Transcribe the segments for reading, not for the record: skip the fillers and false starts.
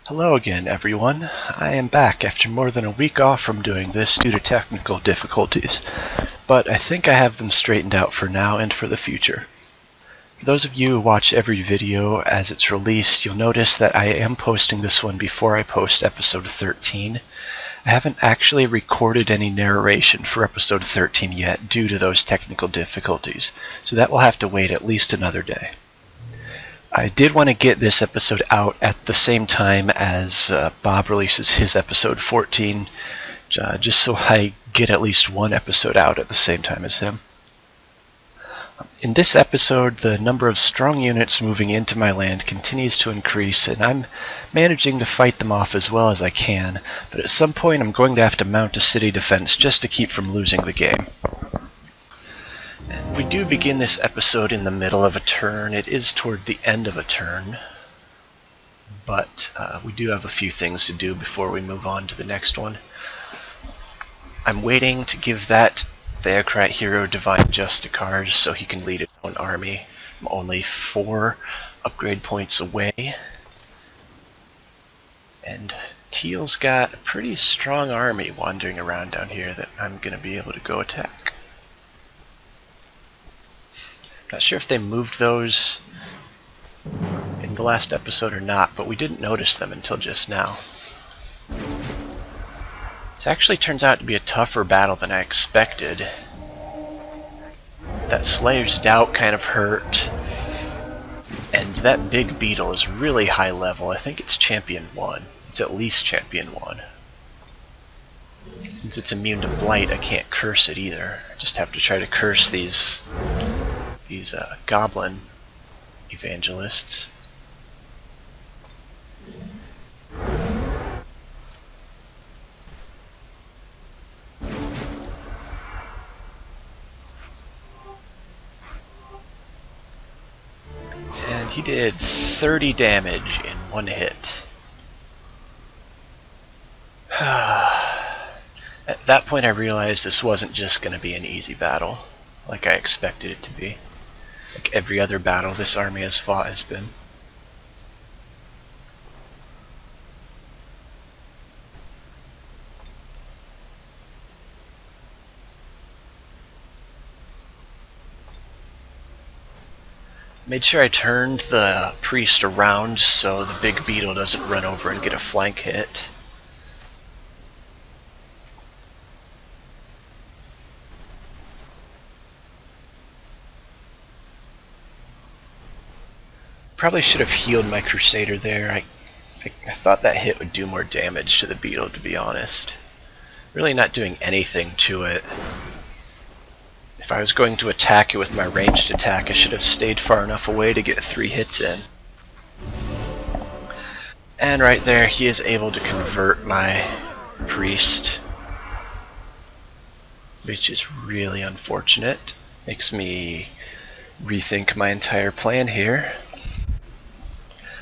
Hello again, everyone. I am back after more than a week off from doing this due to technical difficulties, but I think I have them straightened out for now and for the future. For those of you who watch every video as it's released, you'll notice that I am posting this one before I post episode 13. I haven't actually recorded any narration for episode 13 yet due to those technical difficulties, so that will have to wait at least another day. I did want to get this episode out at the same time as Bob releases his episode 14, just so I get at least one episode out at the same time as him. In this episode, the number of strong units moving into my land continues to increase, and I'm managing to fight them off as well as I can, but at some point I'm going to have to mount a city defense just to keep from losing the game. We do begin this episode in the middle of a turn. It is toward the end of a turn, but we do have a few things to do before we move on to the next one. I'm waiting to give that Theocrat hero Divine Justicars so he can lead his own army. I'm only 4 upgrade points away, and Teal's got a pretty strong army wandering around down here that I'm going to be able to go attack. Not sure if they moved those in the last episode or not, but we didn't notice them until just now. This actually turns out to be a tougher battle than I expected. That Slayer's Doubt kind of hurt, and that big beetle is really high level. I think it's Champion 1. It's at least Champion 1. Since it's immune to Blight, I can't curse it either. I just have to try to curse these goblin evangelists. And he did 30 damage in one hit. At that point I realized this wasn't just going to be an easy battle like I expected it to be. Like every other battle this army has fought has been. Made sure I turned the priest around so the big beetle doesn't run over and get a flank hit. Probably should have healed my Crusader there. I thought that hit would do more damage to the beetle, to be honest. Really not doing anything to it. If I was going to attack it with my ranged attack, I should have stayed far enough away to get 3 hits in. And right there, he is able to convert my priest, which is really unfortunate. Makes me rethink my entire plan here.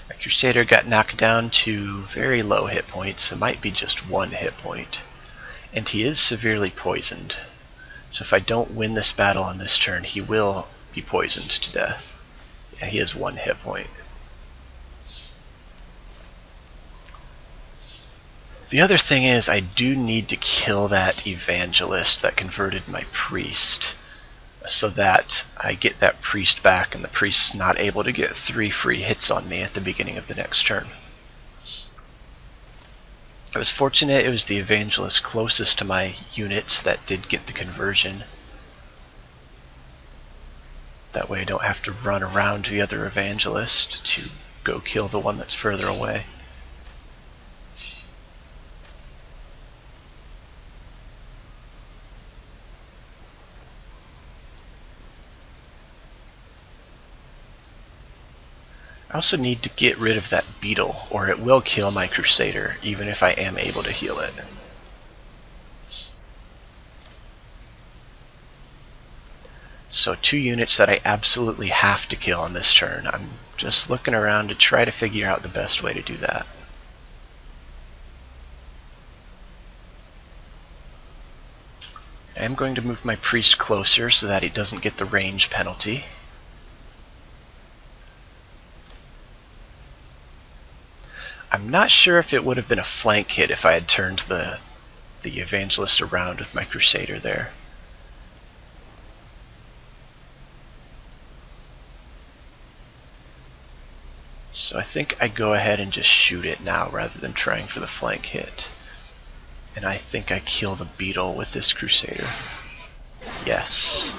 My Crusader got knocked down to very low hit points. It might be just 1 hit point. And he is severely poisoned. So if I don't win this battle on this turn, he will be poisoned to death. Yeah, he has 1 hit point. The other thing is I do need to kill that evangelist that converted my priest, so that I get that priest back and the priest's not able to get 3 free hits on me at the beginning of the next turn. I was fortunate it was the evangelist closest to my units that did get the conversion. That way I don't have to run around the other evangelist to go kill the one that's further away. I also need to get rid of that beetle, or it will kill my Crusader, even if I am able to heal it. So 2 units that I absolutely have to kill on this turn. I'm just looking around to try to figure out the best way to do that. I am going to move my priest closer so that he doesn't get the range penalty. I'm not sure if it would have been a flank hit if I had turned the Evangelist around with my Crusader there. So I think I go ahead and just shoot it now rather than trying for the flank hit. And I think I kill the beetle with this Crusader. Yes.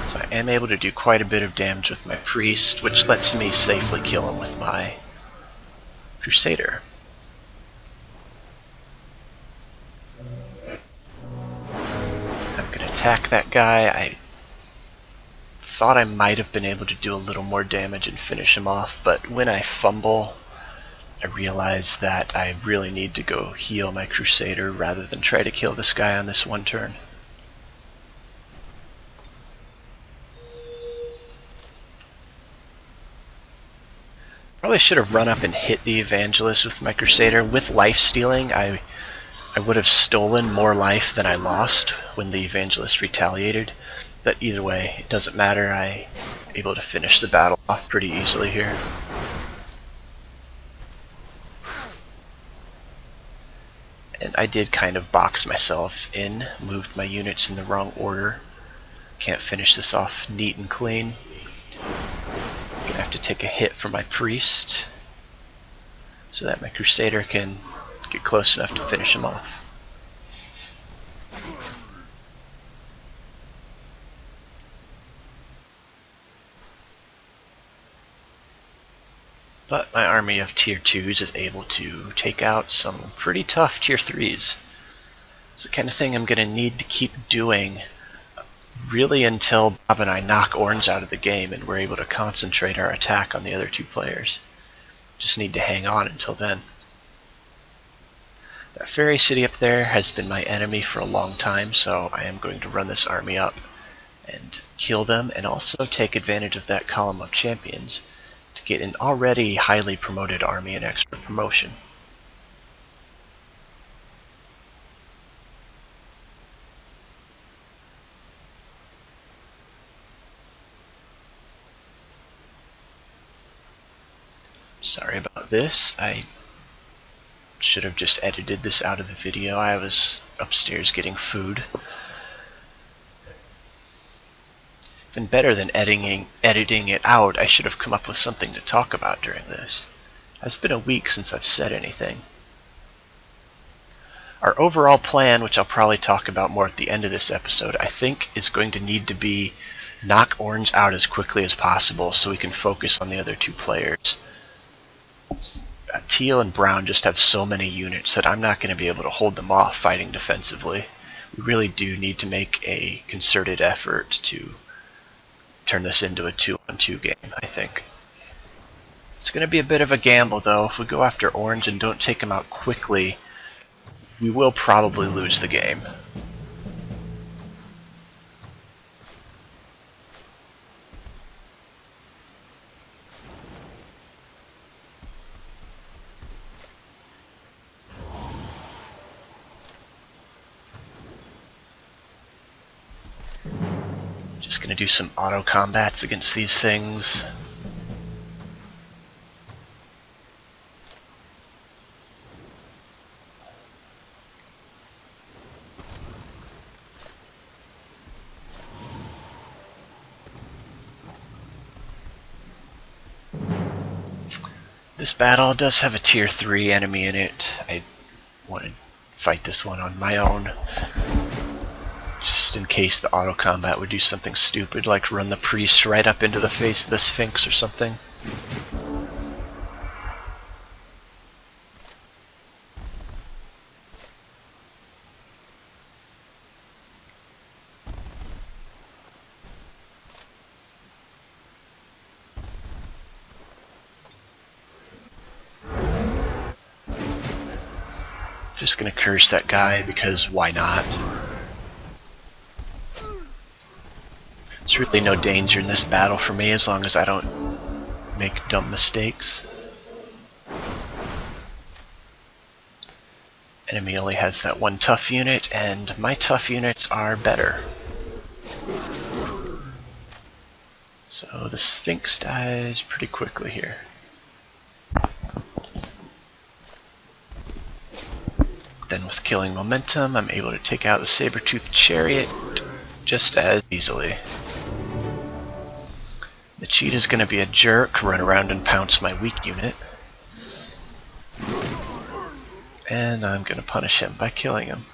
So I am able to do quite a bit of damage with my Priest, which lets me safely kill him with my Crusader. I'm going to attack that guy. I thought I might have been able to do a little more damage and finish him off, but when I fumble, I realize that I really need to go heal my Crusader rather than try to kill this guy on this one turn. Probably should have run up and hit the Evangelist with my Crusader. With life stealing, I would have stolen more life than I lost when the Evangelist retaliated. But either way, it doesn't matter. I'm able to finish the battle off pretty easily here. And I did kind of box myself in, moved my units in the wrong order. Can't finish this off neat and clean. Gonna have to take a hit for my Priest so that my Crusader can get close enough to finish him off. But my army of tier 2s is able to take out some pretty tough tier 3s. It's the kind of thing I'm gonna need to keep doing really until Bob and I knock Orange out of the game and we're able to concentrate our attack on the other two players. Just need to hang on until then. That fairy city up there has been my enemy for a long time, so I am going to run this army up and kill them and also take advantage of that column of champions to get an already highly promoted army an extra promotion. Sorry about this. I should have just edited this out of the video. I was upstairs getting food. Even better than editing it out, I should have come up with something to talk about during this. It's been a week since I've said anything. Our overall plan, which I'll probably talk about more at the end of this episode, I think is going to need to be knock Orange out as quickly as possible so we can focus on the other two players. Teal and Brown just have so many units that I'm not going to be able to hold them off fighting defensively. We really do need to make a concerted effort to turn this into a 2-on-2 game, I think. It's going to be a bit of a gamble, though. If we go after Orange and don't take him out quickly, we will probably lose the game. Just going to do some auto combats against these things. This battle does have a tier 3 enemy in it. I want to fight this one on my own, just in case the auto combat would do something stupid like run the priest right up into the face of the Sphinx or something. Just gonna curse that guy because why not? There's really no danger in this battle for me as long as I don't make dumb mistakes. Enemy only has that one tough unit, and my tough units are better. So the Sphinx dies pretty quickly here. Then with Killing Momentum, I'm able to take out the Saber-Tooth Chariot just as easily. The Cheetah's going to be a jerk, run around and pounce my weak unit. And I'm going to punish him by killing him.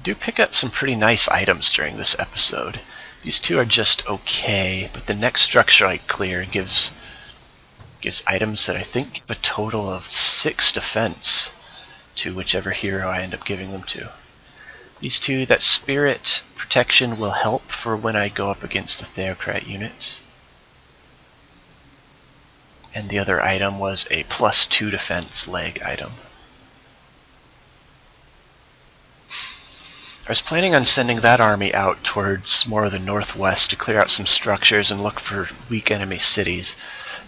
Do pick up some pretty nice items during this episode. These two are just okay, but the next structure I clear gives items that I think give a total of 6 defense to whichever hero I end up giving them to. These two, that Spirit Protection will help for when I go up against the Theocrat units. And the other item was a +2 defense leg item. I was planning on sending that army out towards more of the northwest to clear out some structures and look for weak enemy cities,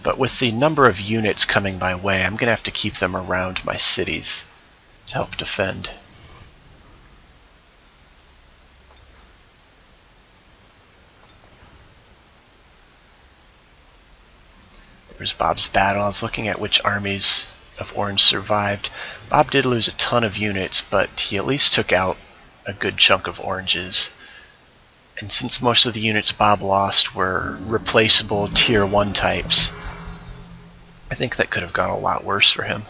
but with the number of units coming my way, I'm going to have to keep them around my cities to help defend. There's Bob's battle. I was looking at which armies of Orange survived. Bob did lose a ton of units, but he at least took out a good chunk of Oranges. And since most of the units Bob lost were replaceable tier 1 types, I think that could have gone a lot worse for him.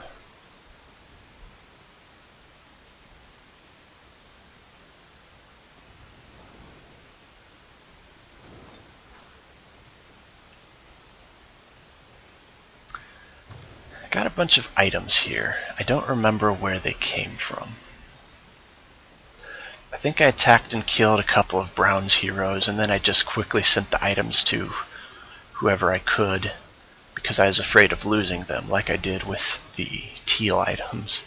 I got a bunch of items here. I don't remember where they came from. I think I attacked and killed a couple of Brown's heroes, and then I just quickly sent the items to whoever I could, because I was afraid of losing them, like I did with the teal items.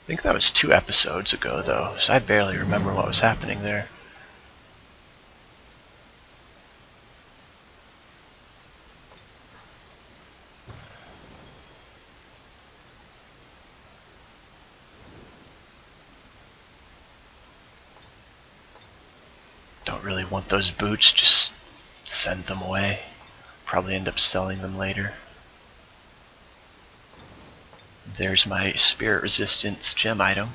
I think that was 2 episodes ago, though, so I barely remember what was happening there. Don't really want those boots, just send them away. Probably end up selling them later. There's my Spirit Resistance gem item.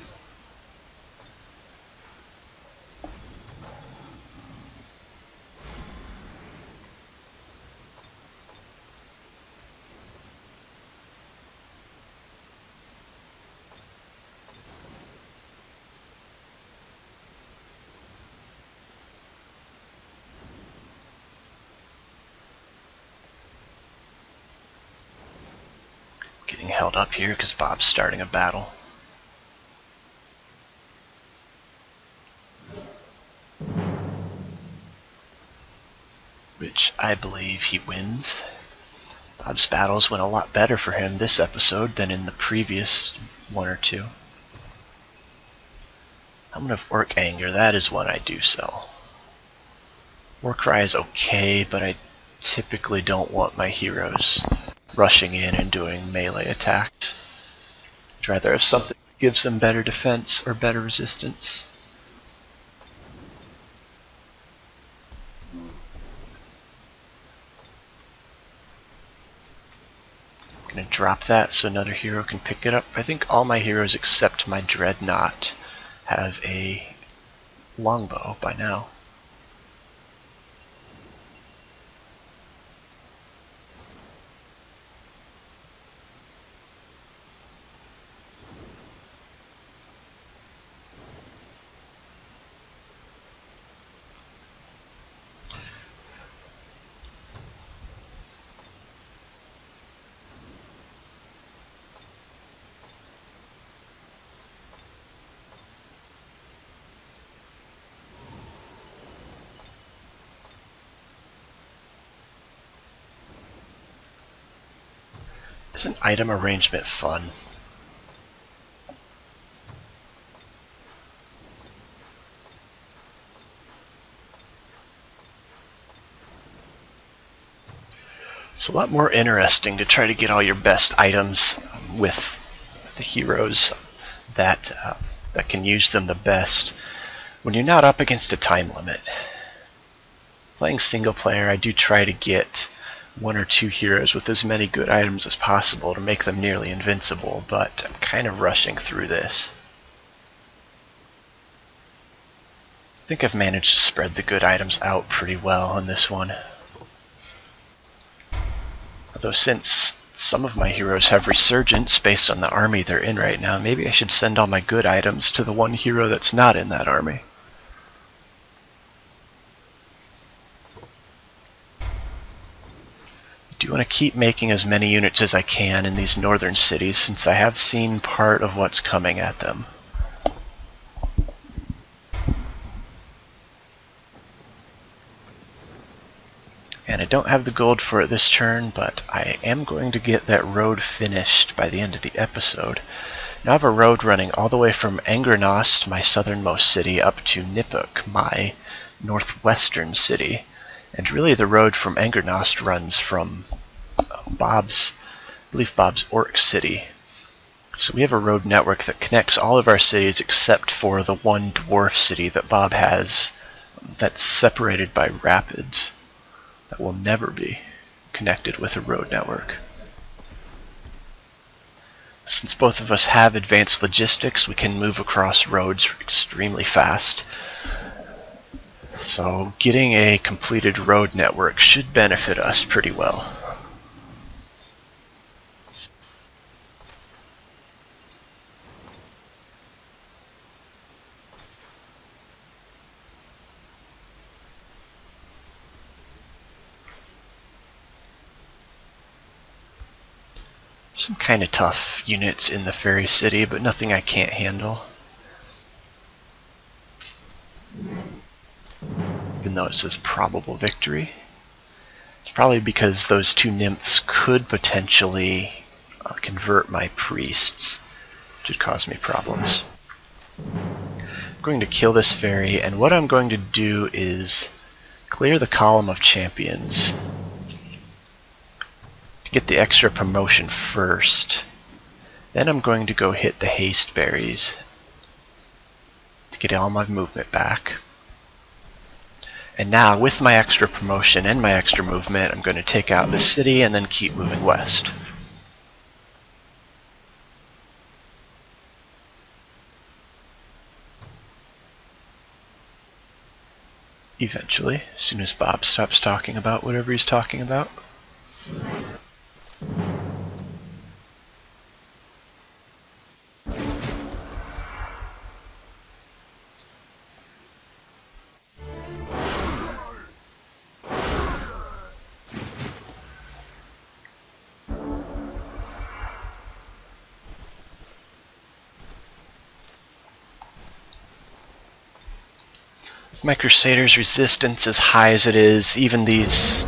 Getting held up here because Bob's starting a battle. Which I believe he wins. Bob's battles went a lot better for him this episode than in the previous 1 or 2. Helmet of Orc Anger, that is one I do sell. Warcry is okay, but I typically don't want my heroes rushing in and doing melee attacks. I'd rather have something that gives them better defense or better resistance. I'm going to drop that so another hero can pick it up. I think all my heroes except my Dreadnought have a longbow by now. Isn't item arrangement fun? It's a lot more interesting to try to get all your best items with the heroes that can use them the best when you're not up against a time limit. Playing single player, I do try to get one or two heroes with as many good items as possible to make them nearly invincible, but I'm kind of rushing through this. I think I've managed to spread the good items out pretty well on this one. Although since some of my heroes have resurgence based on the army they're in right now, maybe I should send all my good items to the one hero that's not in that army. I do want to keep making as many units as I can in these northern cities, since I have seen part of what's coming at them. And I don't have the gold for it this turn, but I am going to get that road finished by the end of the episode. Now I have a road running all the way from Angernost, my southernmost city, up to Nipuk, my northwestern city. And really the road from Angernost runs from I believe Bob's Orc city. So we have a road network that connects all of our cities except for the one dwarf city that Bob has that's separated by rapids. That will never be connected with a road network. Since both of us have advanced logistics, we can move across roads extremely fast. So getting a completed road network should benefit us pretty well. Some kind of tough units in the Fairy City, but nothing I can't handle. Even though it says probable victory. It's probably because those two nymphs could potentially convert my priests, which would cause me problems. I'm going to kill this fairy, and what I'm going to do is clear the column of champions to get the extra promotion first. Then I'm going to go hit the haste berries to get all my movement back. And now, with my extra promotion and my extra movement, I'm going to take out the city and then keep moving west. Eventually, as soon as Bob stops talking about whatever he's talking about. My Crusader's resistance as high as it is, even these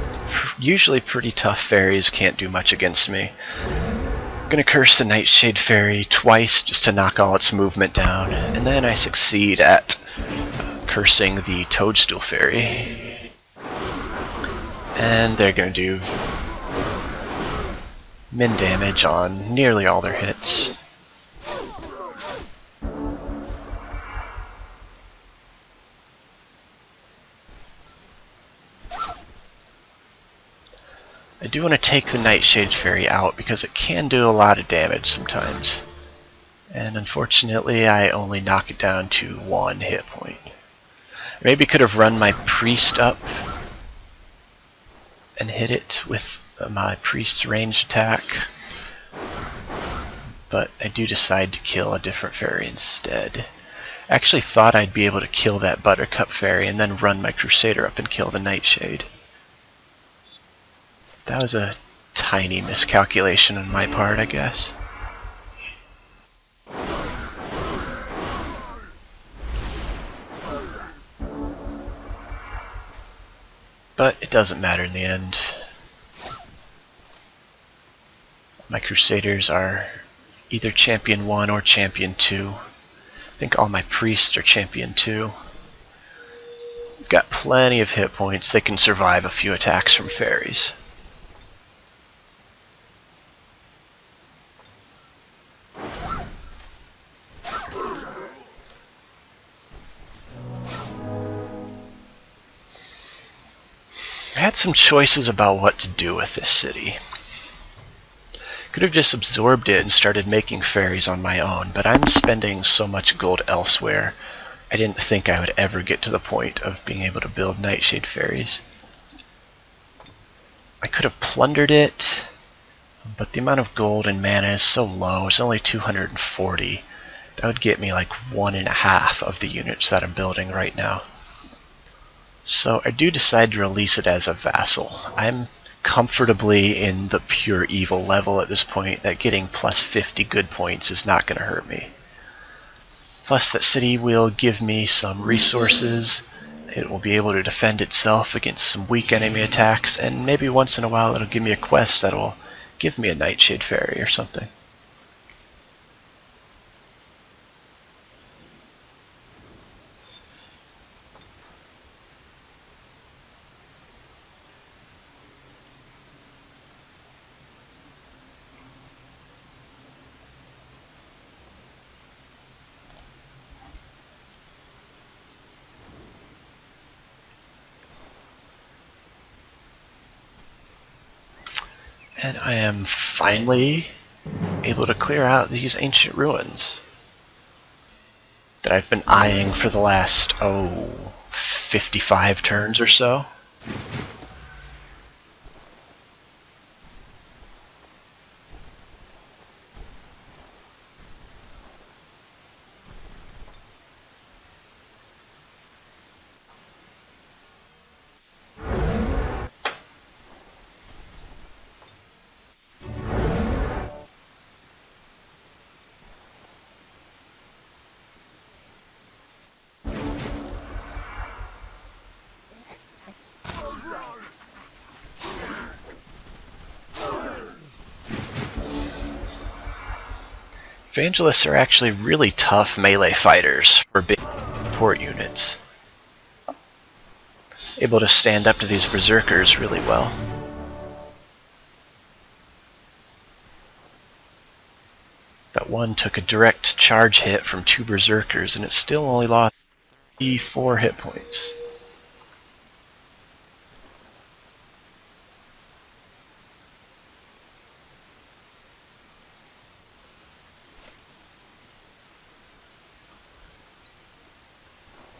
usually pretty tough fairies can't do much against me. I'm gonna curse the Nightshade Fairy twice just to knock all its movement down, and then I succeed at cursing the Toadstool Fairy. And they're gonna do min damage on nearly all their hits. I do want to take the Nightshade Fairy out because it can do a lot of damage sometimes. And unfortunately I only knock it down to 1 hit point. Maybe could have run my priest up and hit it with my priest's ranged attack. But I do decide to kill a different fairy instead. I actually thought I'd be able to kill that Buttercup Fairy and then run my Crusader up and kill the Nightshade. That was a tiny miscalculation on my part, I guess. But it doesn't matter in the end. My Crusaders are either Champion 1 or Champion 2. I think all my priests are Champion 2. Got plenty of hit points. They can survive a few attacks from fairies. I had some choices about what to do with this city. Could have just absorbed it and started making ferries on my own, but I'm spending so much gold elsewhere, I didn't think I would ever get to the point of being able to build Nightshade ferries. I could have plundered it, but the amount of gold and mana is so low, it's only 240. That would get me like 1.5 of the units that I'm building right now. So I do decide to release it as a vassal. I'm comfortably in the pure evil level at this point that getting plus 50 good points is not going to hurt me. Plus that city will give me some resources, it will be able to defend itself against some weak enemy attacks, and maybe once in a while it'll give me a quest that will give me a Nightshade Ferry or something. And I am finally able to clear out these ancient ruins that I've been eyeing for the last, 55 turns or so. Evangelists are actually really tough melee fighters for big support units. Able to stand up to these berserkers really well. That one took a direct charge hit from 2 berserkers and it still only lost 4 hit points.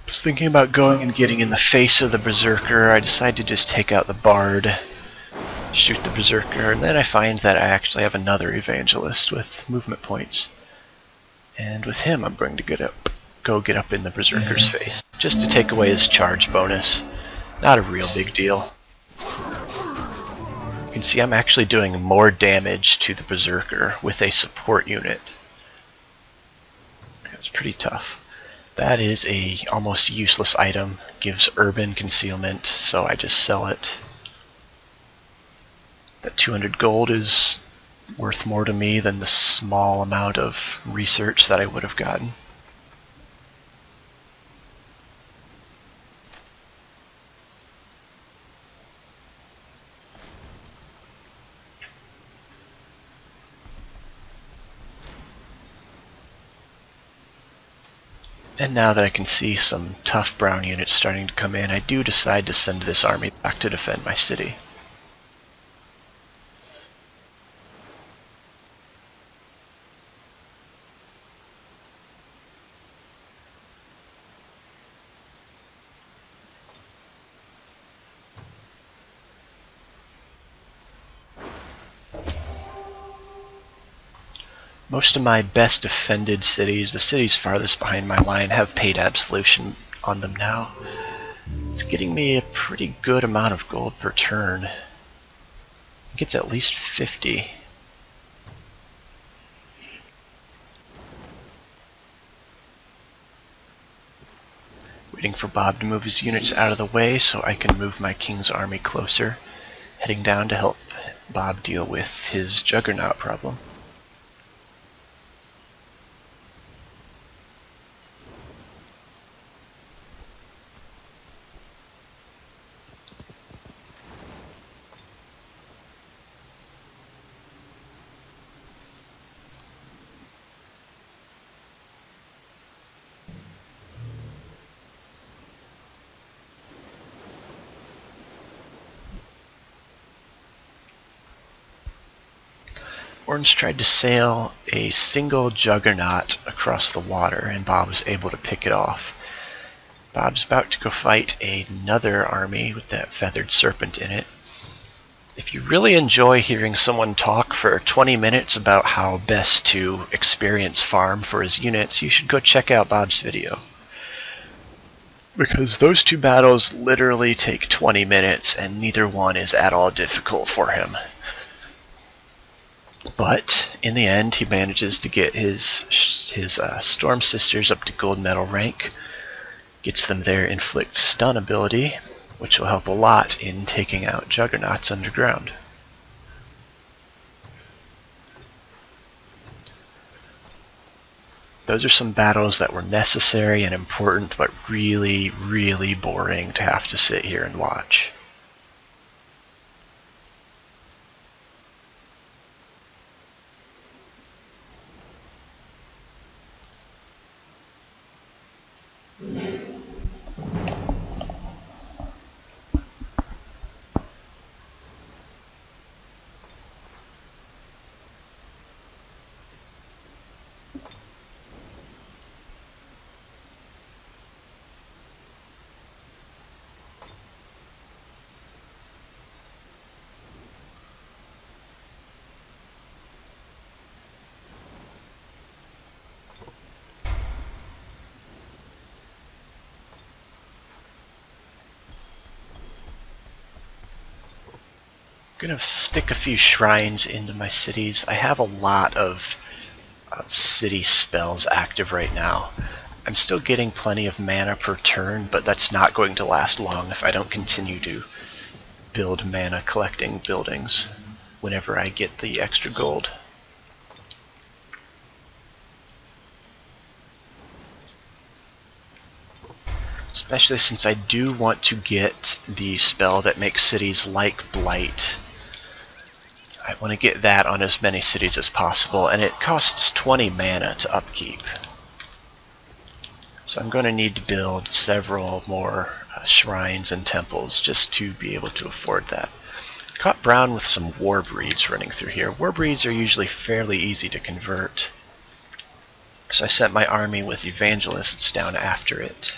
I was thinking about going and getting in the face of the berserker. I decided to just take out the bard, shoot the berserker, and then I find that I actually have another evangelist with movement points. And with him I'm going to go get up in the berserker's face, just to take away his charge bonus. Not a real big deal. You can see I'm actually doing more damage to the berserker with a support unit. It's pretty tough. That is a almost useless item, gives urban concealment, so I just sell it. That 200 gold is worth more to me than the small amount of research that I would have gotten. And now that I can see some tough brown units starting to come in, I do decide to send this army back to defend my city. Most of my best defended cities, the cities farthest behind my line, have paid absolution on them now. It's getting me a pretty good amount of gold per turn. It gets at least 50. Waiting for Bob to move his units out of the way so I can move my king's army closer, heading down to help Bob deal with his juggernaut problem. Horns tried to sail a single juggernaut across the water, and Bob was able to pick it off. Bob's about to go fight another army with that feathered serpent in it. If you really enjoy hearing someone talk for 20 minutes about how best to experience farm for his units, you should go check out Bob's video. Because those two battles literally take 20 minutes and neither one is at all difficult for him. But in the end, he manages to get his Storm Sisters up to gold medal rank, gets them their inflict stun ability, which will help a lot in taking out juggernauts underground. Those are some battles that were necessary and important, but really, really boring to have to sit here and watch. I'm going to stick a few shrines into my cities. I have a lot of city spells active right now. I'm still getting plenty of mana per turn, but that's not going to last long if I don't continue to build mana collecting buildings whenever I get the extra gold. Especially since I do want to get the spell that makes cities like Blight. I want to get that on as many cities as possible, and it costs 20 mana to upkeep. So I'm going to need to build several more shrines and temples just to be able to afford that. Caught Brown with some Warbreeds running through here. Warbreeds are usually fairly easy to convert, so I sent my army with Evangelists down after it.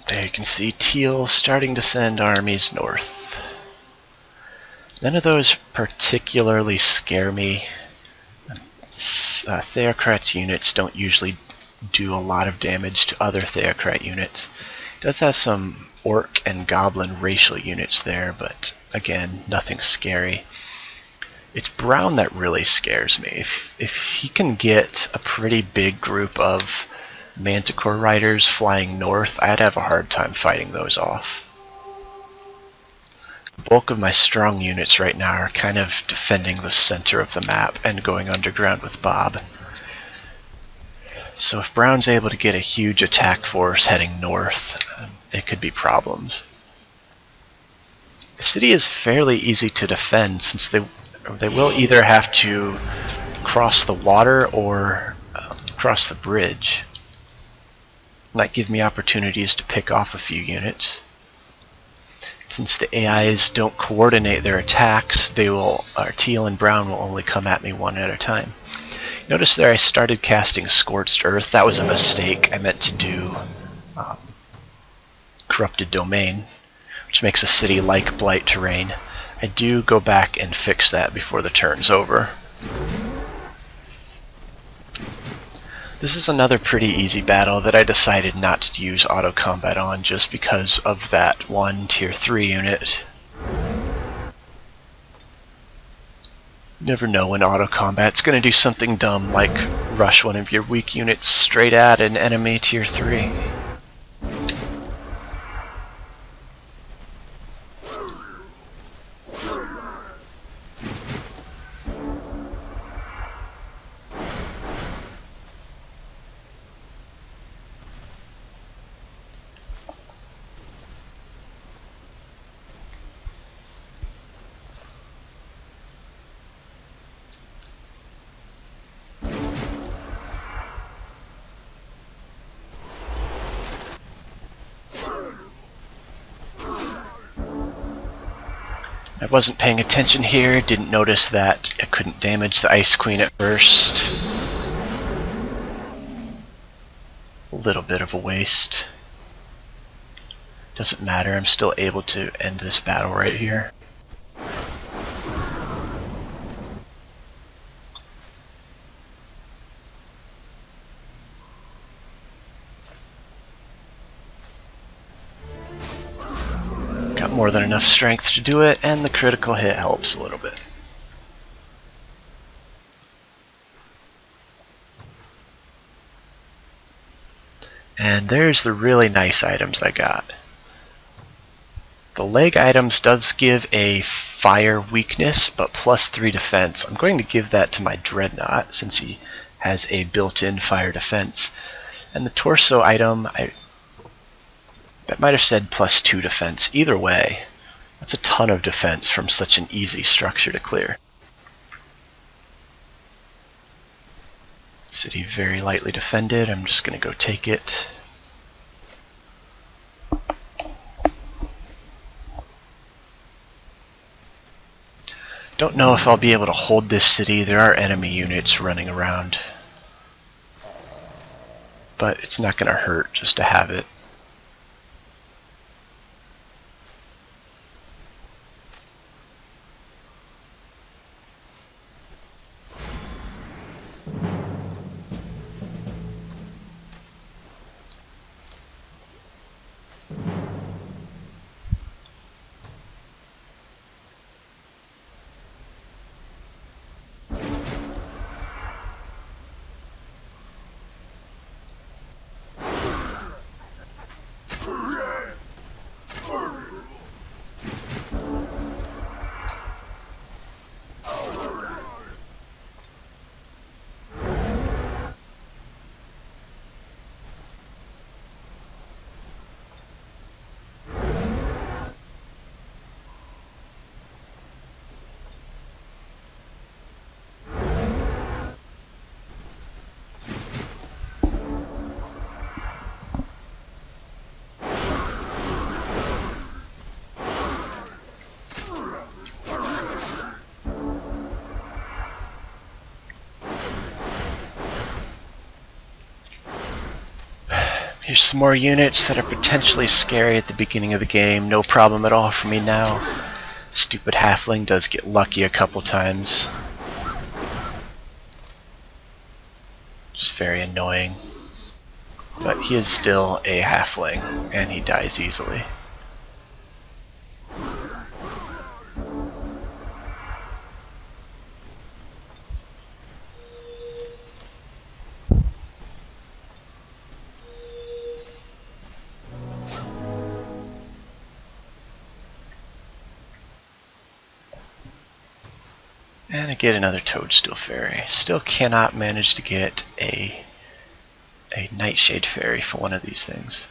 There you can see Teal starting to send armies north. None of those particularly scare me. Theocrat's units don't usually do a lot of damage to other Theocrat units. It does have some Orc and Goblin racial units there, but again, nothing scary. It's Brown that really scares me. If he can get a pretty big group of Manticore Riders flying north, I'd have a hard time fighting those off. The bulk of my strong units right now are kind of defending the center of the map and going underground with Bob. So if Brown's able to get a huge attack force heading north, it could be problems. The city is fairly easy to defend since they will either have to cross the water or cross the bridge. Might give me opportunities to pick off a few units. Since the AIs don't coordinate their attacks, Teal and Brown will only come at me one at a time. Notice there I started casting Scorched Earth. That was a mistake. I meant to do Corrupted Domain, which makes a city like Blight terrain. I do go back and fix that before the turn's over. This is another pretty easy battle that I decided not to use auto combat on just because of that one tier 3 unit. Never know when auto combat's going to do something dumb like rush one of your weak units straight at an enemy tier 3. I wasn't paying attention here, didn't notice that I couldn't damage the Ice Queen at first. A little bit of a waste. Doesn't matter, I'm still able to end this battle right here. Got more than enough strength to do it, and the critical hit helps a little bit. And there's the really nice items I got. The leg items does give a fire weakness, but +3 defense. I'm going to give that to my Dreadnought, since he has a built-in fire defense. And the torso item, that might have said +2 defense. Either way, that's a ton of defense from such an easy structure to clear. City very lightly defended. I'm just going to go take it. Don't know if I'll be able to hold this city. There are enemy units running around. But it's not going to hurt just to have it. Here's some more units that are potentially scary at the beginning of the game. No problem at all for me now. Stupid halfling does get lucky a couple times. Just very annoying. But he is still a halfling, and he dies easily. And I get another Toadstool Fairy. Still cannot manage to get a Nightshade Fairy for one of these things.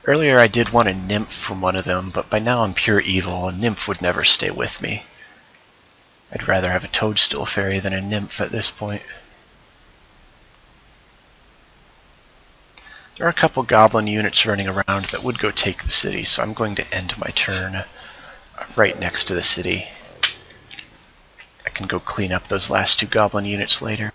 Earlier I did want a Nymph from one of them, but by now I'm pure evil. A Nymph would never stay with me. I'd rather have a Toadstool Fairy than a Nymph at this point. There are a couple Goblin units running around that would go take the city, so I'm going to end my turn right next to the city. I can go clean up those last two Goblin units later.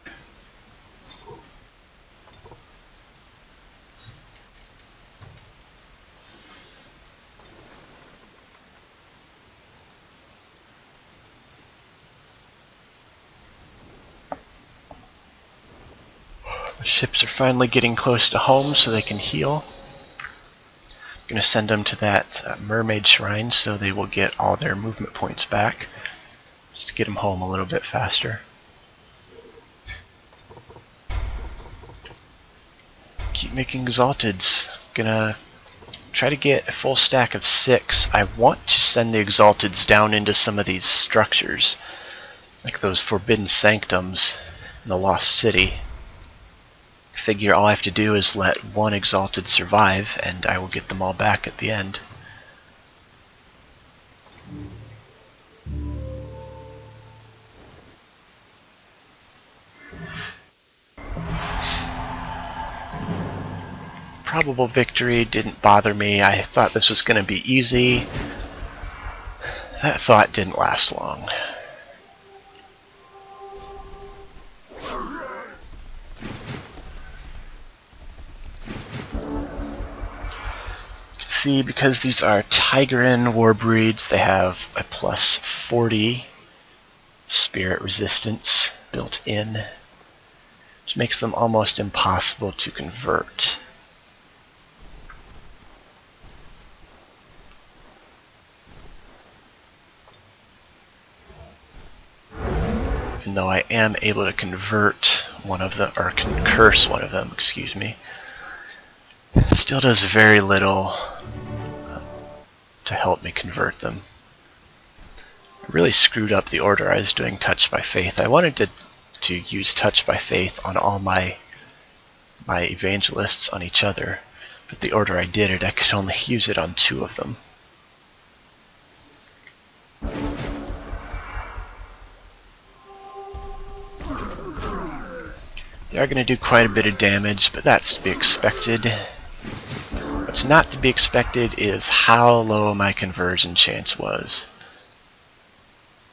The ships are finally getting close to home so they can heal. I'm going to send them to that mermaid shrine so they will get all their movement points back. Just to get them home a little bit faster. Keep making Exalteds. Gonna try to get a full stack of 6. I want to send the Exalteds down into some of these structures, like those Forbidden Sanctums in the Lost City. Figure all I have to do is let one Exalted survive, and I will get them all back at the end. Probable victory didn't bother me. I thought this was going to be easy. That thought didn't last long. You can see, because these are Tigran Warbreeds, they have a plus 40 spirit resistance built in, which makes them almost impossible to convert. Even though I am able to convert one of them, or curse one of them, excuse me, it still does very little to help me convert them. I really screwed up the order I was doing Touch by Faith. I wanted to use Touch by Faith on all my evangelists on each other, but the order I did it, I could only use it on 2 of them. They are going to do quite a bit of damage, but that's to be expected. What's not to be expected is how low my conversion chance was.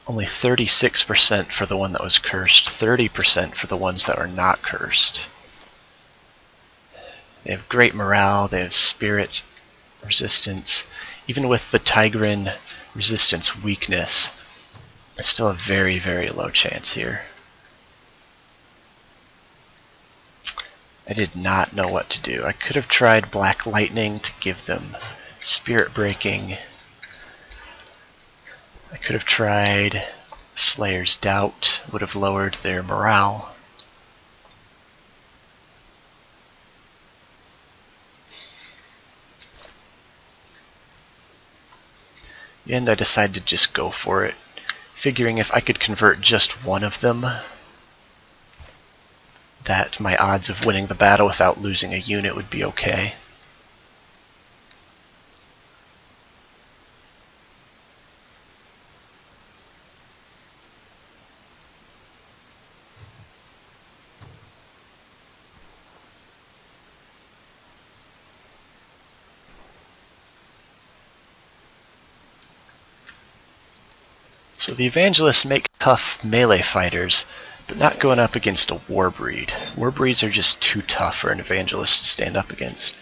Only 36% for the one that was cursed, 30% for the ones that were not cursed. They have great morale, they have spirit resistance. Even with the Tigran resistance weakness, it's still a very, very low chance here. I did not know what to do. I could have tried Black Lightning to give them spirit breaking. I could have tried Slayer's Doubt, would have lowered their morale. In the end, I decided to just go for it, figuring if I could convert just one of them, that my odds of winning the battle without losing a unit would be okay. So the Evangelists make tough melee fighters, but not going up against a Warbreed. Warbreeds are just too tough for an Evangelist to stand up against.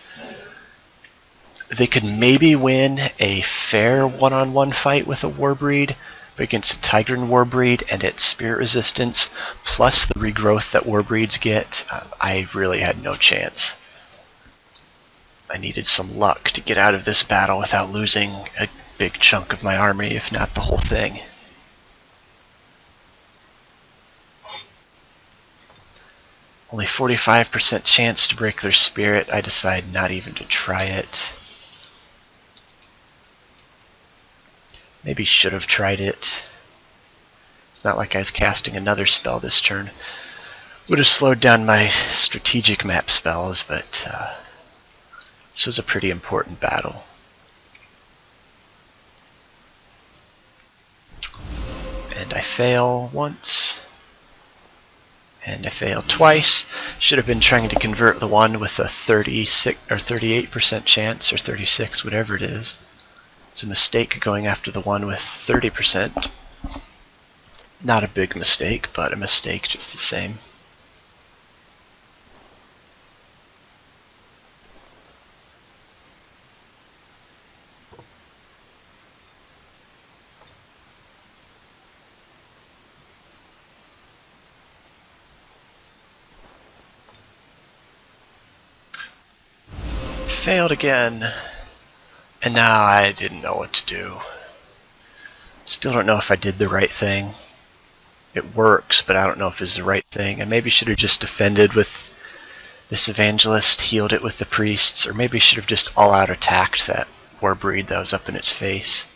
They could maybe win a fair one-on-one fight with a Warbreed, but against a Tigran Warbreed and its spirit resistance, plus the regrowth that Warbreeds get, I really had no chance. I needed some luck to get out of this battle without losing a big chunk of my army, if not the whole thing. Only 45% chance to break their spirit. I decide not even to try it. Maybe should have tried it. It's not like I was casting another spell this turn. Would have slowed down my strategic map spells, but this was a pretty important battle. And I fail once. And I failed twice. Should have been trying to convert the one with a 36 or 38% chance, or 36, whatever it is. It's a mistake going after the one with 30%. Not a big mistake, but a mistake just the same. Failed again, and now I didn't know what to do. Still don't know if I did the right thing. It works, but I don't know if it's the right thing. I maybe should have just defended with this Evangelist, healed it with the priests, or maybe should have just all-out attacked that Warbreed that was up in its face.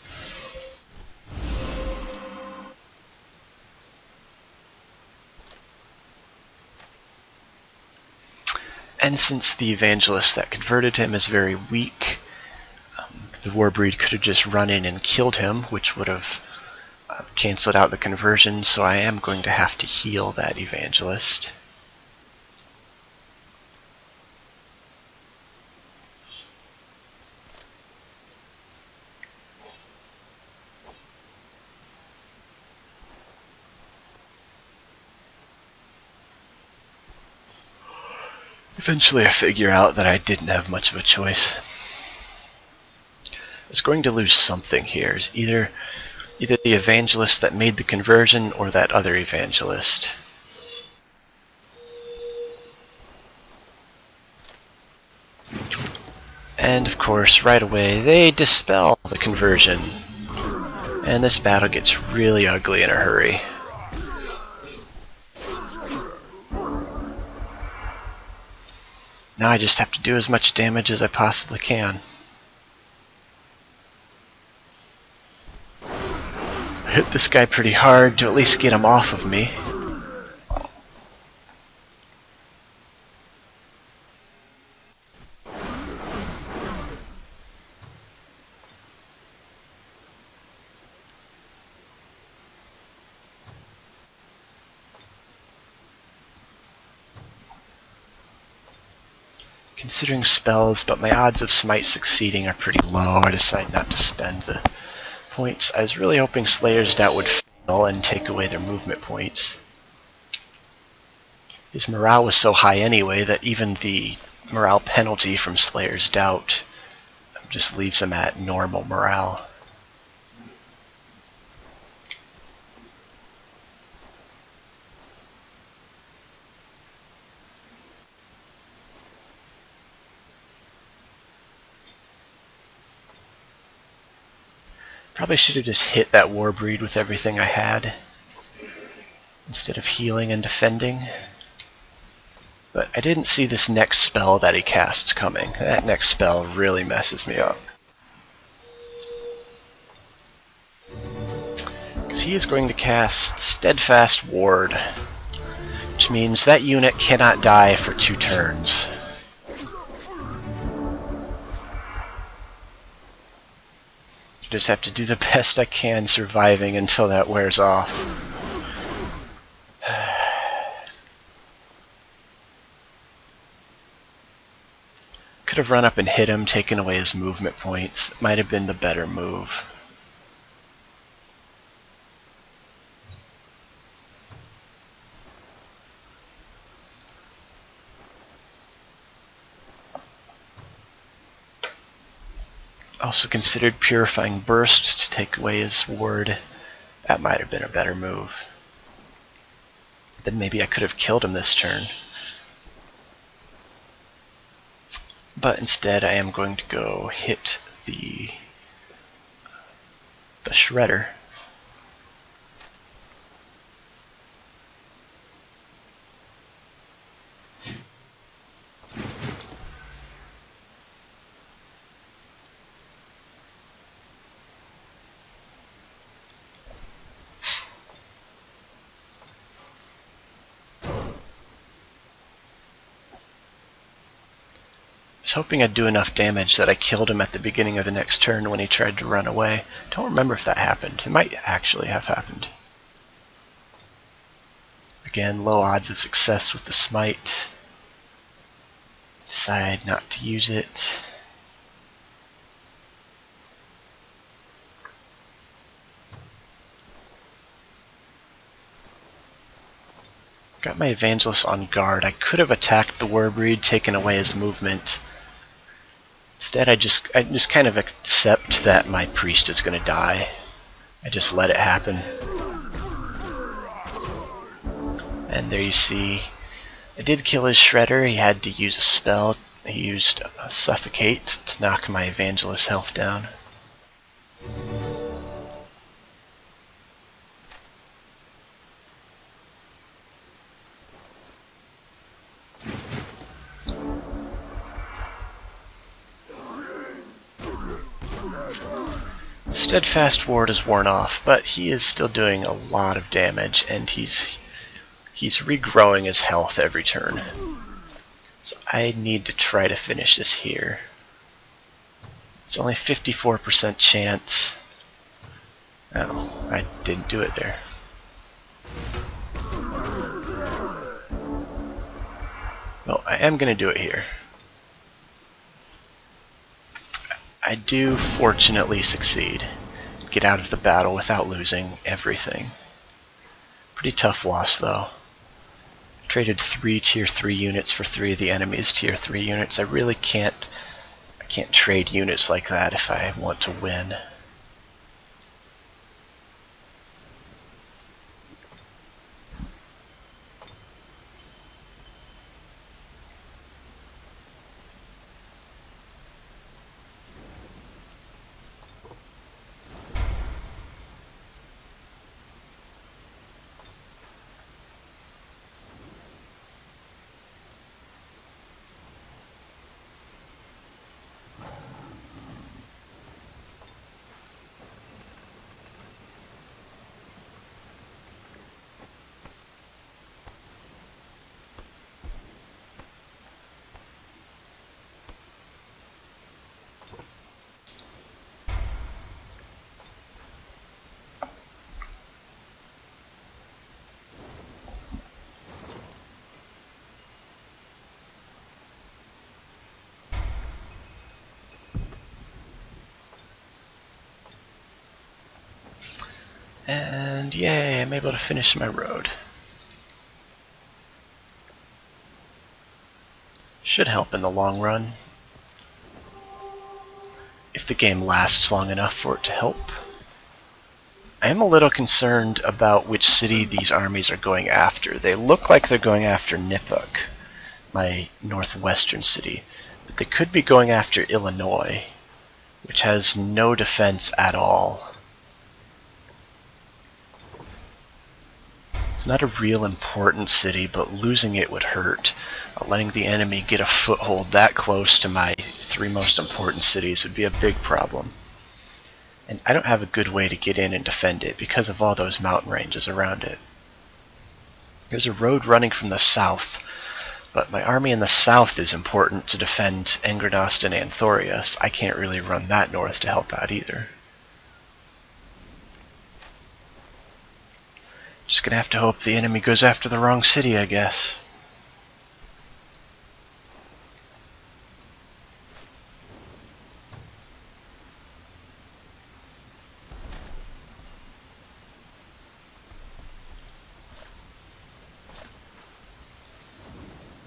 And since the Evangelist that converted him is very weak, the Warbreed could have just run in and killed him, which would have canceled out the conversion, so I am going to have to heal that Evangelist. Eventually I figure out that I didn't have much of a choice. I was going to lose something here. It's either the evangelist that made the conversion or that other evangelist. And of course, right away, they dispel the conversion. And this battle gets really ugly in a hurry. Now I just have to do as much damage as I possibly can. I hit this guy pretty hard to at least get him off of me. Considering spells, but my odds of Smite succeeding are pretty low, I decide not to spend the points. I was really hoping Slayer's Doubt would fail and take away their movement points. His morale was so high anyway that even the morale penalty from Slayer's Doubt just leaves him at normal morale. Probably should have just hit that Warbreed with everything I had, instead of healing and defending. But I didn't see this next spell that he casts coming. That next spell really messes me up. Because he is going to cast Steadfast Ward, which means that unit cannot die for 2 turns. Just have to do the best I can surviving until that wears off. Could have run up and hit him, taken away his movement points. It might have been the better move. Also considered Purifying Burst to take away his ward. That might have been a better move. Then maybe I could have killed him this turn. But instead I am going to go hit the Shredder. I was hoping I'd do enough damage that I killed him at the beginning of the next turn when he tried to run away. Don't remember if that happened. It might actually have happened. Again, low odds of success with the Smite. Decide not to use it. Got my Evangelist on guard. I could have attacked the Warbreed, taken away his movement. Instead, I just kind of accept that my priest is going to die. I just let it happen. And there you see, I did kill his Shredder. He had to use a spell. He used Suffocate to knock my Evangelist health down. Steadfast Ward is worn off, but he is still doing a lot of damage, and he's regrowing his health every turn. So I need to try to finish this here. It's only 54% chance. Oh, I didn't do it there. Well, I am going to do it here. I do fortunately succeed. Get out of the battle without losing everything. Pretty tough loss though. Traded 3 tier 3 units for 3 of the enemy's tier 3 units. I really can't trade units like that if I want to win. And yay, I'm able to finish my road. Should help in the long run, if the game lasts long enough for it to help. I am a little concerned about which city these armies are going after. They look like they're going after Nipuk, my northwestern city, but they could be going after Illinois, which has no defense at all. It's not a real important city, but losing it would hurt. Letting the enemy get a foothold that close to my 3 most important cities would be a big problem. And I don't have a good way to get in and defend it because of all those mountain ranges around it. There's a road running from the south, but my army in the south is important to defend Engrenost and Anthoria, so I can't really run that north to help out either. Just gonna have to hope the enemy goes after the wrong city, I guess.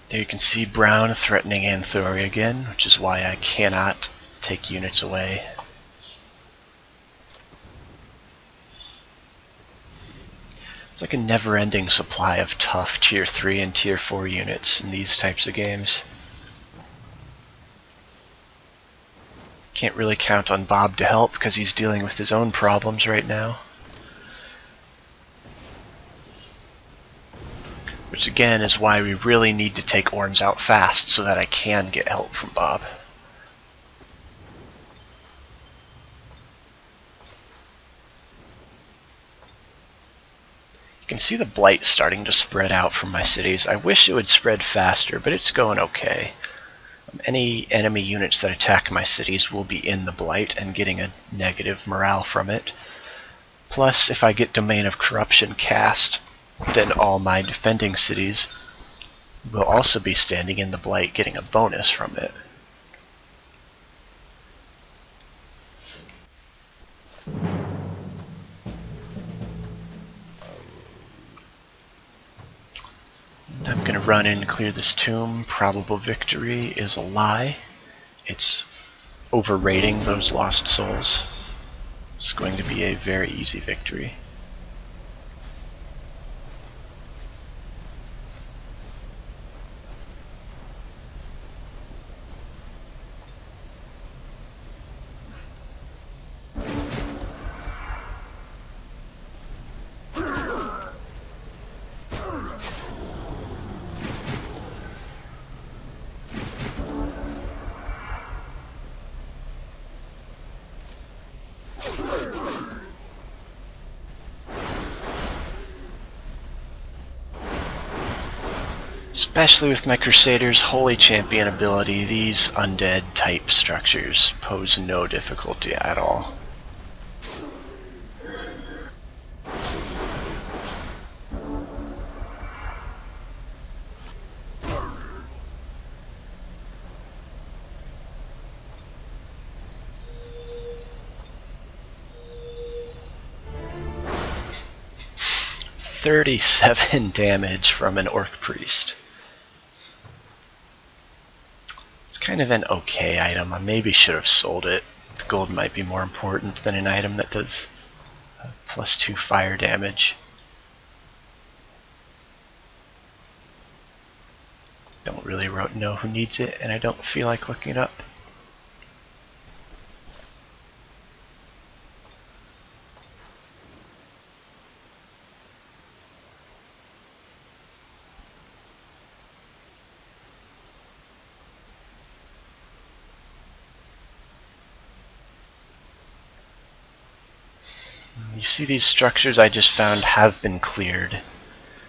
There you can see Brown threatening Anthoria again, which is why I cannot take units away. It's like a never-ending supply of tough tier 3 and tier 4 units in these types of games. Can't really count on Bob to help because he's dealing with his own problems right now. Which again is why we really need to take Orns out fast so that I can get help from Bob. You can see the blight starting to spread out from my cities. I wish it would spread faster, but it's going okay. Any enemy units that attack my cities will be in the blight and getting a negative morale from it. Plus, if I get Domain of Corruption cast, then all my defending cities will also be standing in the blight, getting a bonus from it. I'm going to run in and clear this tomb. Probable victory is a lie. It's overrating those lost souls. It's going to be a very easy victory. Especially with my Crusader's Holy Champion ability, these undead type structures pose no difficulty at all. 37 damage from an Orc Priest. It's kind of an okay item. I maybe should have sold it. The gold might be more important than an item that does +2 fire damage. Don't really know who needs it, and I don't feel like looking it up. You see these structures I just found have been cleared.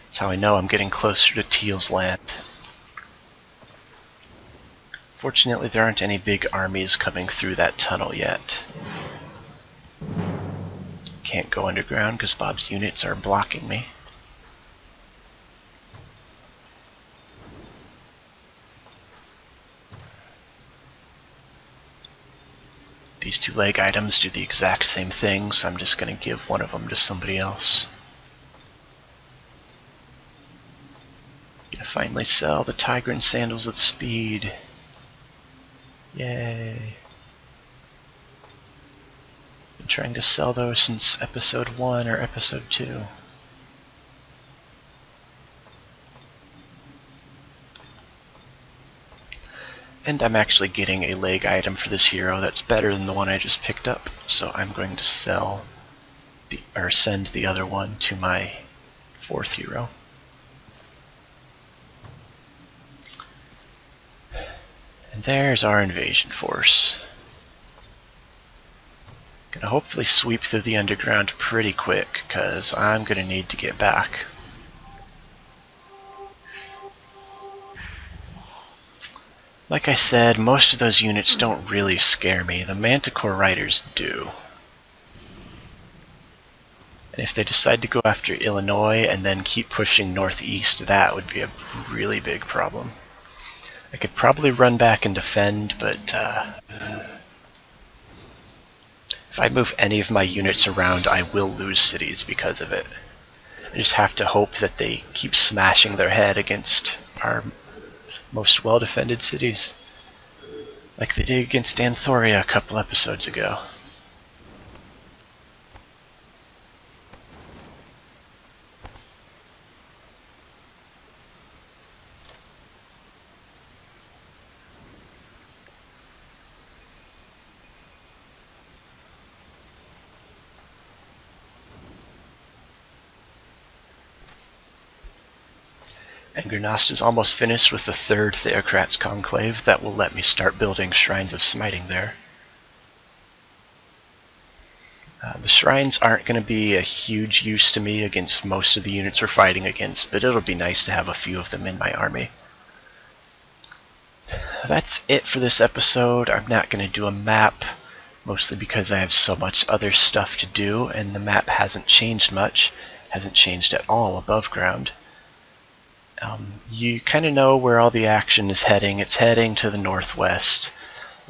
That's how I know I'm getting closer to Teal's land. Fortunately, there aren't any big armies coming through that tunnel yet. Can't go underground because Bob's units are blocking me. These two leg items do the exact same thing, so I'm just going to give one of them to somebody else. Gonna finally sell the Tigran Sandals of Speed. Yay. Been trying to sell those since episode 1 or episode 2. And I'm actually getting a leg item for this hero that's better than the one I just picked up, so I'm going to send the other one to my 4th hero. And there's our invasion force. Gonna hopefully sweep through the underground pretty quick, because I'm gonna need to get back. Like I said, most of those units don't really scare me. The Manticore Riders do. And if they decide to go after Illinois and then keep pushing northeast, that would be a really big problem. I could probably run back and defend, but if I move any of my units around, I will lose cities because of it. I just have to hope that they keep smashing their head against our most well-defended cities, like they did against Anthoria a couple episodes ago. Angernast is almost finished with the 3rd Theocrats Conclave. That will let me start building Shrines of Smiting there. The shrines aren't going to be a huge use to me against most of the units we're fighting against, but it'll be nice to have a few of them in my army. That's it for this episode. I'm not going to do a map, mostly because I have so much other stuff to do, and the map hasn't changed much. Hasn't changed at all above ground. You kind of know where all the action is heading. It's heading to the northwest.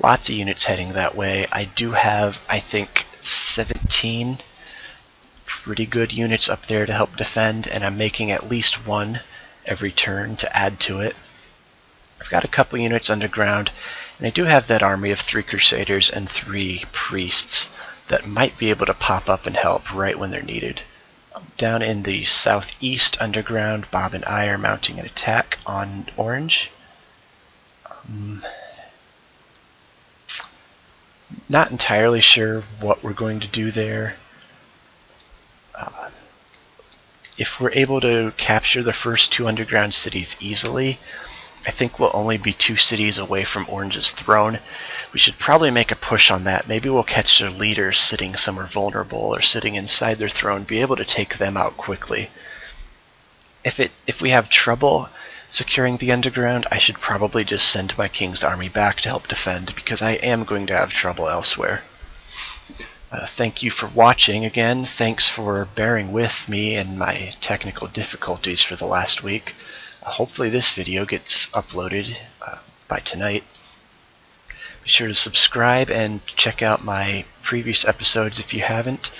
Lots of units heading that way. I do have, I think, 17 pretty good units up there to help defend, and I'm making at least one every turn to add to it. I've got a couple units underground, and I do have that army of 3 Crusaders and 3 Priests that might be able to pop up and help right when they're needed. Down in the southeast underground, Bob and I are mounting an attack on Orange. Not entirely sure what we're going to do there. If we're able to capture the first 2 underground cities easily, I think we'll only be 2 cities away from Orange's throne. We should probably make a push on that. Maybe we'll catch their leaders sitting somewhere vulnerable or sitting inside their throne, be able to take them out quickly. If we have trouble securing the underground, I should probably just send my king's army back to help defend, because I am going to have trouble elsewhere. Thank you for watching again. Thanks for bearing with me and my technical difficulties for the last week. Hopefully this video gets uploaded by tonight. Be sure to subscribe and check out my previous episodes if you haven't.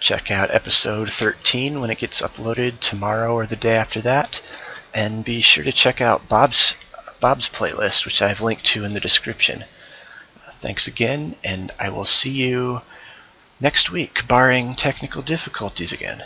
check out episode 13 when it gets uploaded tomorrow or the day after that. And be sure to check out Bob's playlist, which I've linked to in the description. Thanks again, and I will see you next week, barring technical difficulties again.